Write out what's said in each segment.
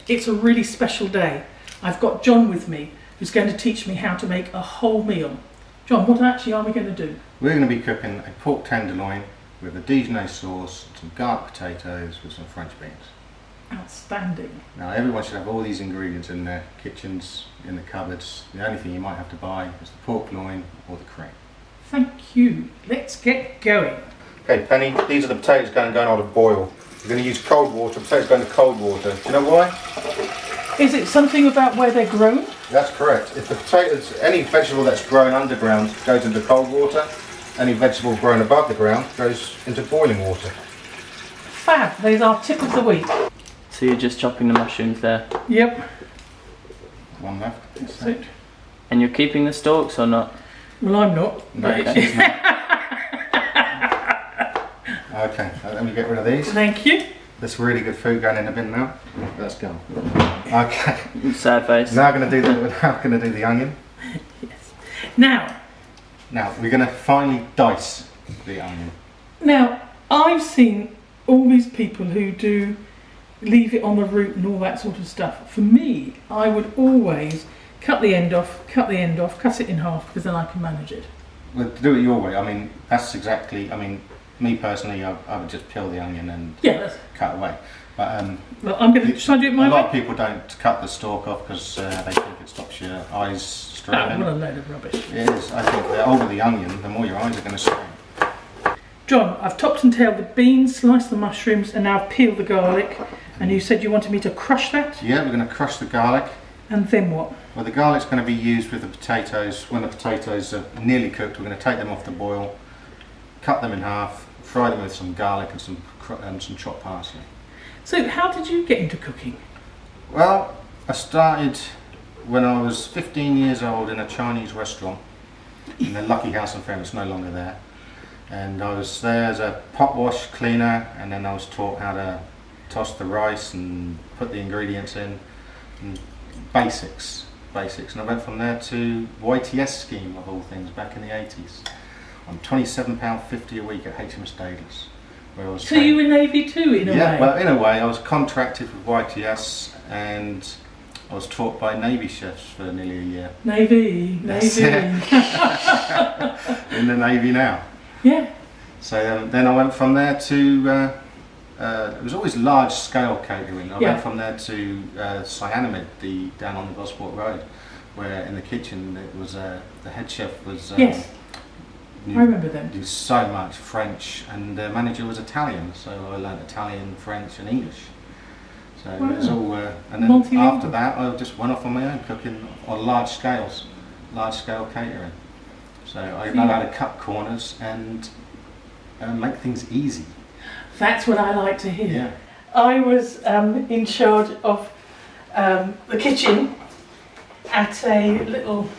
it's a really special day. I've got John with me, who's going to teach me how to make a whole meal. John, what actually are we going to do? We're going to be cooking a pork tenderloin with a Dijonnaise sauce, some garlic potatoes with some French beans. Outstanding. Now everyone should have all these ingredients in their kitchens, in the cupboards. The only thing you might have to buy is the pork loin or the cream. Thank you. Let's get going. Okay, Penny, these are the potatoes going on a boil. You're going to use cold water, potatoes going to cold water. Do you know why? Is it something about where they're grown? That's correct. If the potatoes, any vegetable that's grown underground goes into cold water, any vegetable grown above the ground goes into boiling water. Fab, there's our tip of the week. So you're just chopping the mushrooms there? Yep. One left. That's it. And you're keeping the stalks or not? Well, I'm not. No, Okay. Okay, let me get rid of these. Thank you. That's really good food going in the bin now. Let's go. Okay. Sad face. Now we're going to do the onion. Yes. Now We're going to finely dice the onion. Now, I've seen all these people who do leave it on the root and all that sort of stuff. For me, I would always cut the end off, cut it in half, because then I can manage it. Well, do it your way. I mean, that's exactly, me personally, I would just peel the onion and cut away. But well, I'm going to try and do it my way. A lot way. of people don't cut the stalk off because they think it stops your eyes straining. What a load of rubbish. It is. I think the older the onion, the more your eyes are going to strain. John, I've topped and tailed the beans, sliced the mushrooms, and now I've peeled the garlic. And you said you wanted me to crush that? Yeah, we're going to crush the garlic. And then what? Well, the garlic's going to be used with the potatoes. When the potatoes are nearly cooked, we're going to take them off the boil, cut them in half, fry them with some garlic and some chopped parsley. So how did you get into cooking? Well, I started when I was 15 years old in a Chinese restaurant in the Lucky House in Fairham. It's no longer there. And I was there as a pot wash cleaner, and then I was taught how to toss the rice and put the ingredients in, and basics. And I went from there to YTS scheme of all things back in the 80s. I'm £27.50 a week at HMS Dailies. Where I was So you were Navy too, in a way? Yeah, well, in a way, I was contracted with YTS, and I was taught by Navy chefs for nearly a year. Navy. In the Navy now. Yeah. So then I went from there to, it was always large scale catering. I went from there to Cyanamid, down on the Gosport Road, where in the kitchen it was, the head chef was... Yes. I remember them. Knew so much French, and the manager was Italian, so I learned Italian, French and English. So it was all, and then after that I just went off on my own, cooking on large scale catering. So I know how to cut corners and make things easy. That's what I like to hear. Yeah. I was in charge of the kitchen at a little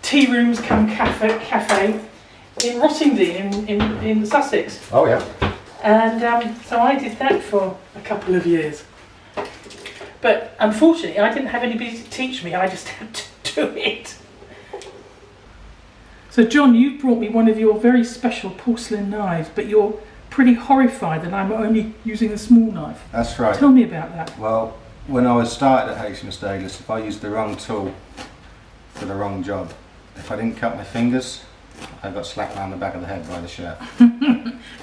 tea rooms come cafe in Rottingdean in Sussex. Oh yeah. And so I did that for a couple of years. But unfortunately I didn't have anybody to teach me, I just had to do it. So John, you've brought me one of your very special porcelain knives, but you're pretty horrified that I'm only using a small knife. That's right. Tell me about that. Well, when I was started at HMS Dailies, if I used the wrong tool for the wrong job, if I didn't cut my fingers, I got slapped around the back of the head by the chef.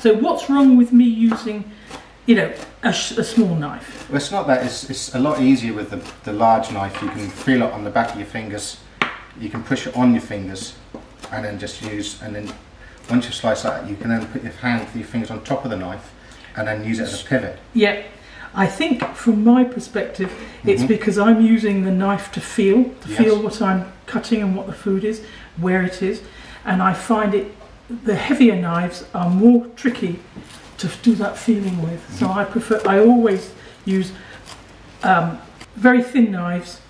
So what's wrong with me using, a small knife? Well, it's not that. It's a lot easier with the large knife. You can feel it on the back of your fingers. You can push it on your fingers, and then just use. And then once you slice that, you can then put your fingers on top of the knife, and then use it as a pivot. Yeah. I think from my perspective, it's because I'm using the knife to feel what I'm cutting and what the food is, where it is, and I find the heavier knives are more tricky to do that feeling with. So I always use very thin knives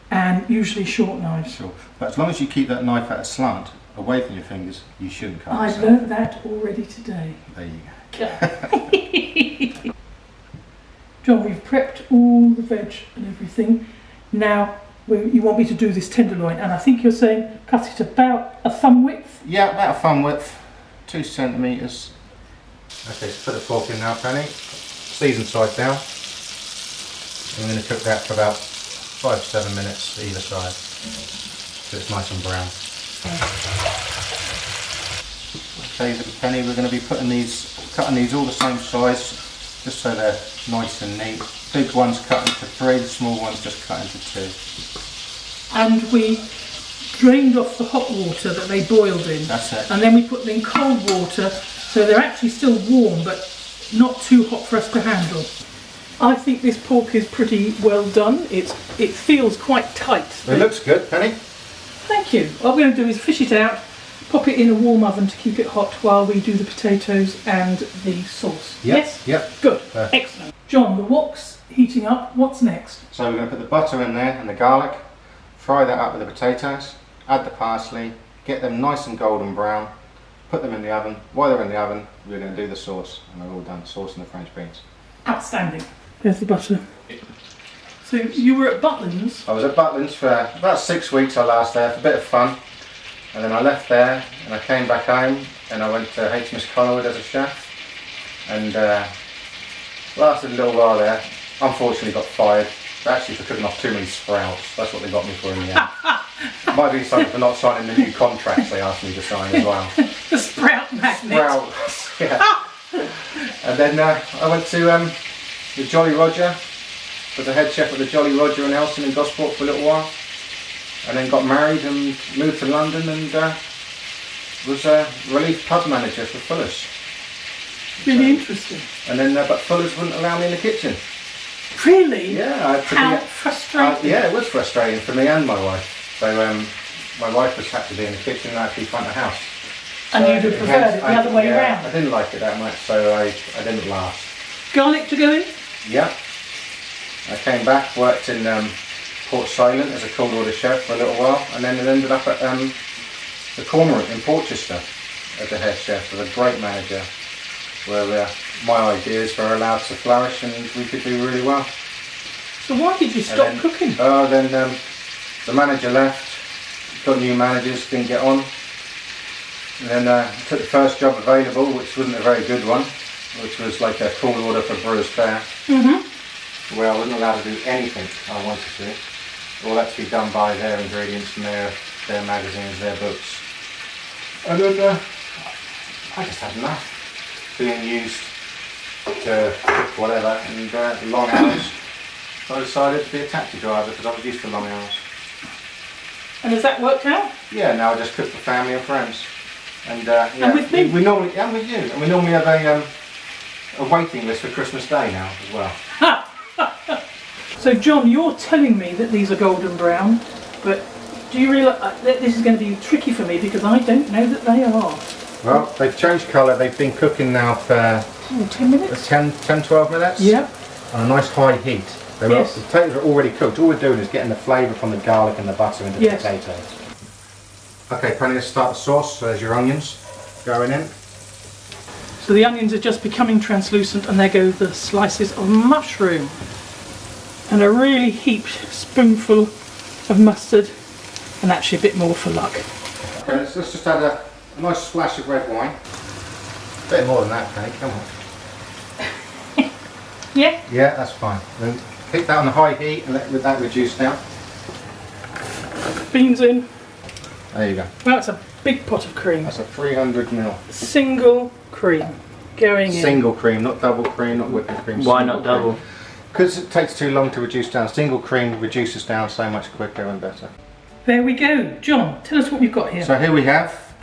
and usually short knives. Sure, but as long as you keep that knife at a slant, away from your fingers, you shouldn't cut. I've learnt that already today. There you go. John, we've prepped all the veg and everything. Now you want me to do this tenderloin, and I think you're saying cut it about a thumb width? Yeah, about a thumb width, 2 centimetres. Okay, so put the fork in now, Penny. Season side down. I'm going to cook that for about 5 to 7 minutes either side, so it's nice and brown. Okay, with the penny, we're going to be cutting these all the same size, just so they're nice and neat. Big ones cut into 3, the small ones just cut into 2. And we drained off the hot water that they boiled in. That's it. And then we put them in cold water, so they're actually still warm, but not too hot for us to handle. I think this pork is pretty well done. It feels quite tight. It looks good, Penny. Thank you. What we're going to do is fish it out, pop it in a warm oven to keep it hot while we do the potatoes and the sauce. Yep. Yes? Yep. Good. Excellent. John, the wok's heating up. What's next? So we're going to put the butter in there and the garlic, fry that up with the potatoes, add the parsley, get them nice and golden brown, put them in the oven. While they're in the oven, we're going to do the sauce, and we're all done, sauce and the French beans. Outstanding. There's the butter. So you were at Butlins? I was at Butlins for about 6 weeks. I last there for a bit of fun, and then I left there and I came back home and I went to HMS Collingwood as a chef, and lasted a little while there. Unfortunately got fired, actually for cooking off too many sprouts. That's what they got me for in the end. Might be something for not signing the new contracts they asked me to sign as well. The sprout magnet. Sprout, yeah. And then I went to the Jolly Roger, was the head chef at the Jolly Roger in Elson in Gosport for a little while, and then got married and moved to London and was a relief pub manager for Fuller's. Really interesting. And then, but Fuller's wouldn't allow me in the kitchen. Really? Yeah, I had to How be, frustrating. yeah, it was frustrating for me and my wife. So my wife was had to be in the kitchen and I had to be front of house. And you'd have preferred it the other way around. I didn't like it that much, so I didn't last. Garlic to go in? Yeah. I came back, worked in Port Silent as a cold order chef for a little while, and then ended up at the Cormorant in Portchester as a head chef with a great manager, where my ideas were allowed to flourish and we could do really well. So why did you stop cooking? Then the manager left, got new managers, didn't get on. And then took the first job available, which wasn't a very good one, which was like a call order for Brewers Fayre, where I wasn't allowed to do anything I wanted to. All that to be done by their ingredients and their magazines, their books. And then I just had enough being used to cook whatever, and long hours. So I decided to be a taxi driver because I was used to long hours. And has that worked out? Yeah, now I just cook for family and friends. And, and with me? We normally, and with you, and we normally have a waiting list for Christmas Day now as well. So John, you're telling me that these are golden brown, but do you realise that this is going to be tricky for me because I don't know that they are? Well, they've changed colour. They've been cooking now for 10 minutes? 10-12 minutes. Yep. On a nice high heat. The potatoes are already cooked. All we're doing is getting the flavour from the garlic and the butter into the potatoes. Okay, Penny, let's start the sauce. So there's your onions going in. So the onions are just becoming translucent, and there go the slices of mushroom. And a really heaped spoonful of mustard, and actually a bit more for luck. Okay, let's just add a nice splash of red wine. A bit more than that, Penny, come on. Yeah? Yeah, that's fine. Then keep that on the high heat and let that reduce down. Beans in. There you go. Well, it's a big pot of cream. That's a 300ml. Single cream going in. Single cream, not double cream, not whipping cream. Why not double? Because it takes too long to reduce down. Single cream reduces down so much quicker and better. There we go. John, tell us what we've got here. So here we have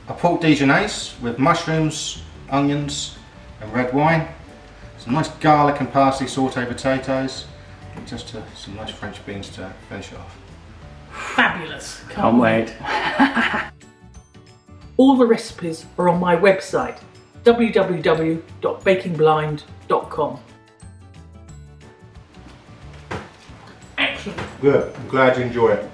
a pork Dijonnaise with mushrooms, onions and red wine. Some nice garlic and parsley sauté potatoes. And just some nice French beans to finish it off. Fabulous. Can't wait. All the recipes are on my website, www.bakingblind.com. Excellent. Good. I'm glad you enjoy it.